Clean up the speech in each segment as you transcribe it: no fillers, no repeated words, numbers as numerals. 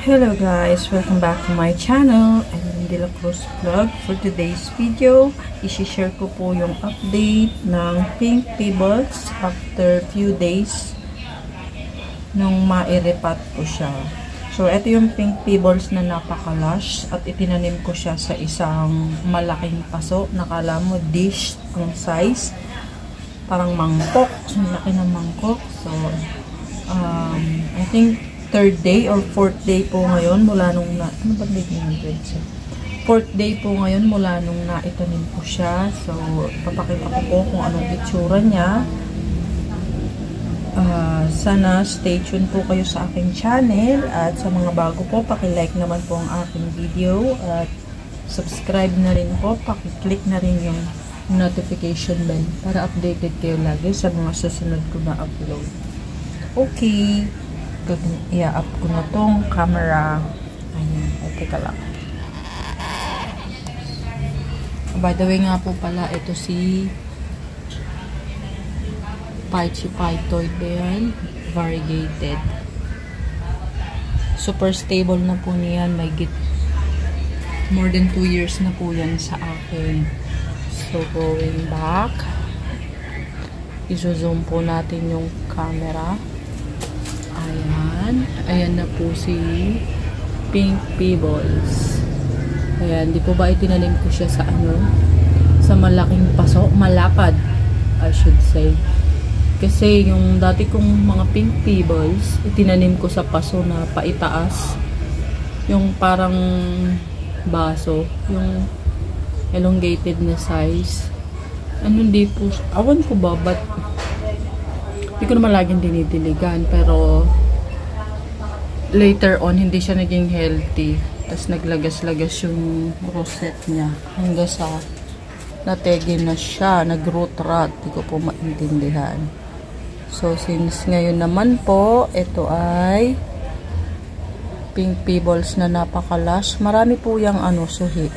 Hello guys! Welcome back to my channel. I'm Lindy La Cruz Vlog. For today's video, isi-share ko po yung update ng Pink Pebbles after few days nung ma-repat ko siya. So, ito yung Pink Pebbles na napaka-lush at itinanim ko siya sa isang malaking paso. Nakala mo dish ang size. Parang mangkok. So, laki ng mangkok. So, I think 3rd day or 4th day po ngayon mula nung ano ba date ng 4th day po ngayon mula nung naitanim ko siya. So, papakita ko po kung anong itsura niya. Sana stay tuned po kayo sa aking channel at sa mga bago po, paki-like naman po ang aking video at subscribe na rin po, paki-click na rin yung notification bell para updated kayo lagi sa mga susunod ko na upload. Okay. I-up ko na tong camera. Ayan. Teka lang. By the way nga po pala, ito si Pachyphytoid yan. Variegated. Super stable na po niyan. May more than 2 years na po yan sa akin. So, going back. I-zoom po natin yung camera. Ayan. Ayan na po si Pink Pebbles. Ayan. Di po ba itinanim ko siya sa sa malaking paso? Malapad, I should say. Kasi yung dati kong mga Pink Pebbles, itinanim ko sa paso na paitaas. Yung parang baso. Yung elongated na size. Hindi po. Awan ko ba? But hindi ko naman laging dinidiligan, pero later on, hindi siya naging healthy. Tapos naglagas-lagas yung rosette niya. Hanggang sa nategi na siya, nag-root rot. Hindi ko po maintindihan. So, since ngayon naman po, ito ay Pink Pebbles na napaka-lush. Marami po yung suhi.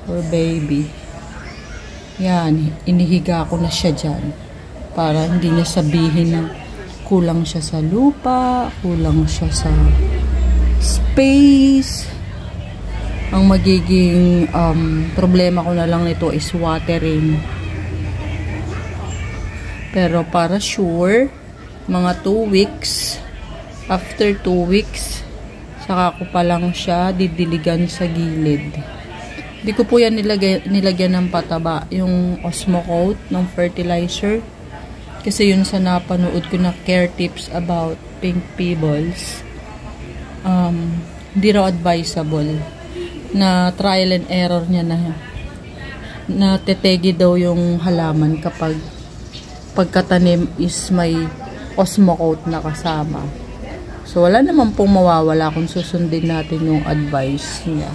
Or baby. Yan, inihiga ko na siya dyan. Para hindi niya sabihin na kulang siya sa lupa, kulang siya sa space. Ang magiging problema ko na lang nito is watering. Pero para sure, mga 2 weeks, after 2 weeks, saka ko pa lang siya didiligan sa gilid. Hindi ko po yan nilagyan ng pataba, yung Osmocote ng fertilizer. Kasi yun sa napanood ko na care tips about Pink Pebbles, hindi raw advisable. Na trial and error niya na tetegi daw yung halaman kapag pagkatanim is may Osmocote na kasama. So wala naman pong mawawala kung susundin natin yung advice niya.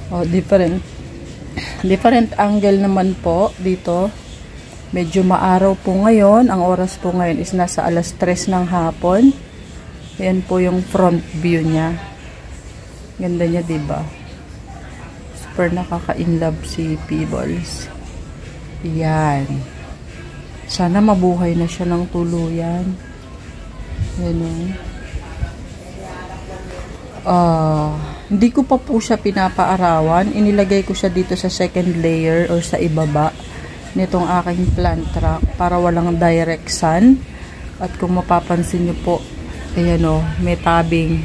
Oh, different angle naman po dito. Medyo maaraw po ngayon. Ang oras po ngayon is nasa 3:00 ng hapon. Ayan po yung front view niya. Ganda niya, diba? Super nakaka-inlove si Pebbles. Ayan. Sana mabuhay na siya ng tuluyan. Ayan. Hindi ko pa po siya pinapaarawan. Inilagay ko siya dito sa second layer or sa ibaba nitong aking plant rack para walang direct sun. At kung mapapansin nyo po, ayan may tabing.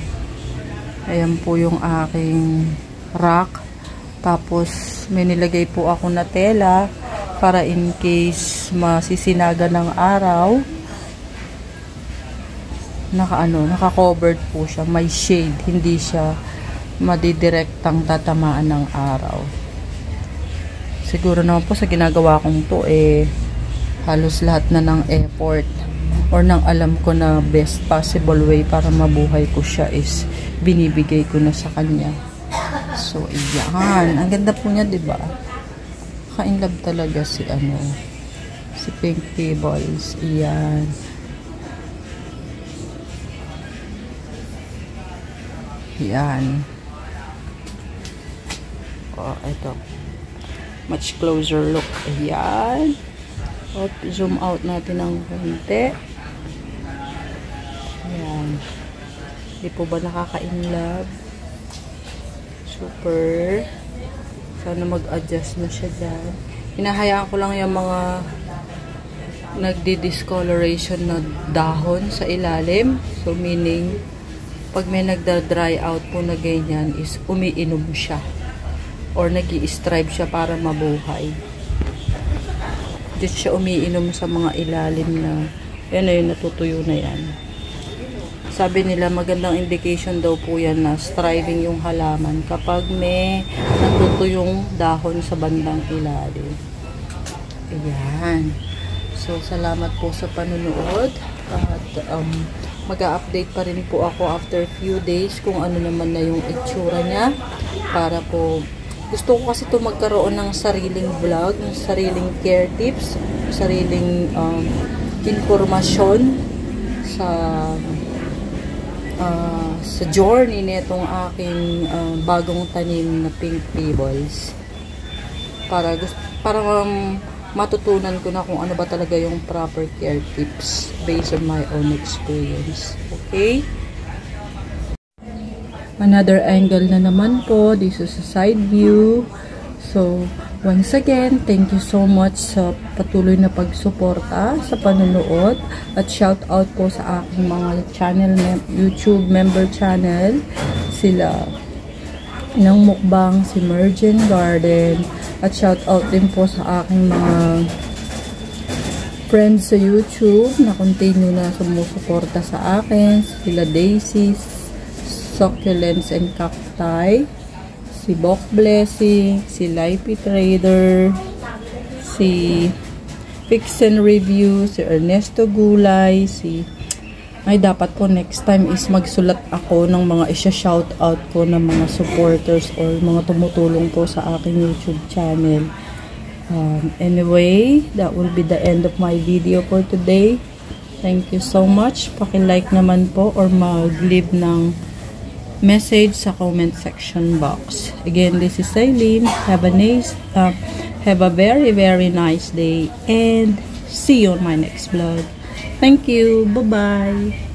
Ayan po yung aking rack. Tapos may nilagay po ako na tela para in case masisinaga ng araw, naka-covered po siya. May shade, hindi siya madidirektang tatamaan ng araw. Siguro naman po sa ginagawa kong to halos lahat na ng effort or ng alam ko na best possible way para mabuhay ko siya is binibigay ko na sa kanya. So, iyan. Ang ganda po niya, diba? Ka-inlove talaga si Pink Pebbles. Iyan. Iyan. Oh, ito. Much closer look. Ayan. Zoom out natin ng konti. Ayan. Di po ba nakaka-inlove? Super. Sana mag-adjust na siya dyan. Hinahayaan ko lang yung mga nagdi-discoloration na dahon sa ilalim. So, meaning, pag may nagda-dry out po na ganyan is umiinom siya. Or nag-i-strive siya para mabuhay. Diyan siya umiinom sa mga ilalim na yan na yun, natutuyo na yan. Sabi nila magandang indication daw po yan na striving yung halaman kapag may natutuyong dahon sa bandang ilalim. Ayan. So, salamat po sa panunood at mag-a-update pa rin po ako after few days kung ano naman na yung itsura niya para po gusto ko kasi ito magkaroon ng sariling vlog, ng sariling care tips, sariling informasyon sa journey nitong aking bagong tanim na pink pebbles para matutunan ko na kung ano ba talaga yung proper care tips based on my own experience. Okay? Another angle na naman po. This is a side view. So, once again, thank you so much sa patuloy na pagsuporta sa panonood at shout out po sa aking mga channel, YouTube member channel, sila ng Mukbang, si Mergent Garden, at shout out din po sa aking mga friends sa YouTube na continue na sumusuporta sa akin, sila Daisy, Succulents and Cacti, si Bok Blessing, si Lifey Trader, si Fixen Review, si Ernesto Gulay, ay dapat po next time is magsulat ako ng mga isa-shoutout ko ng mga supporters or mga tumutulong po sa aking YouTube channel. Anyway, that will be the end of my video for today. Thank you so much. Paki-like naman po or mag-leave ng message sa comment section box. Again, this is Aileen. Have a very, very nice day and see you on my next vlog. Thank you. Bye-bye.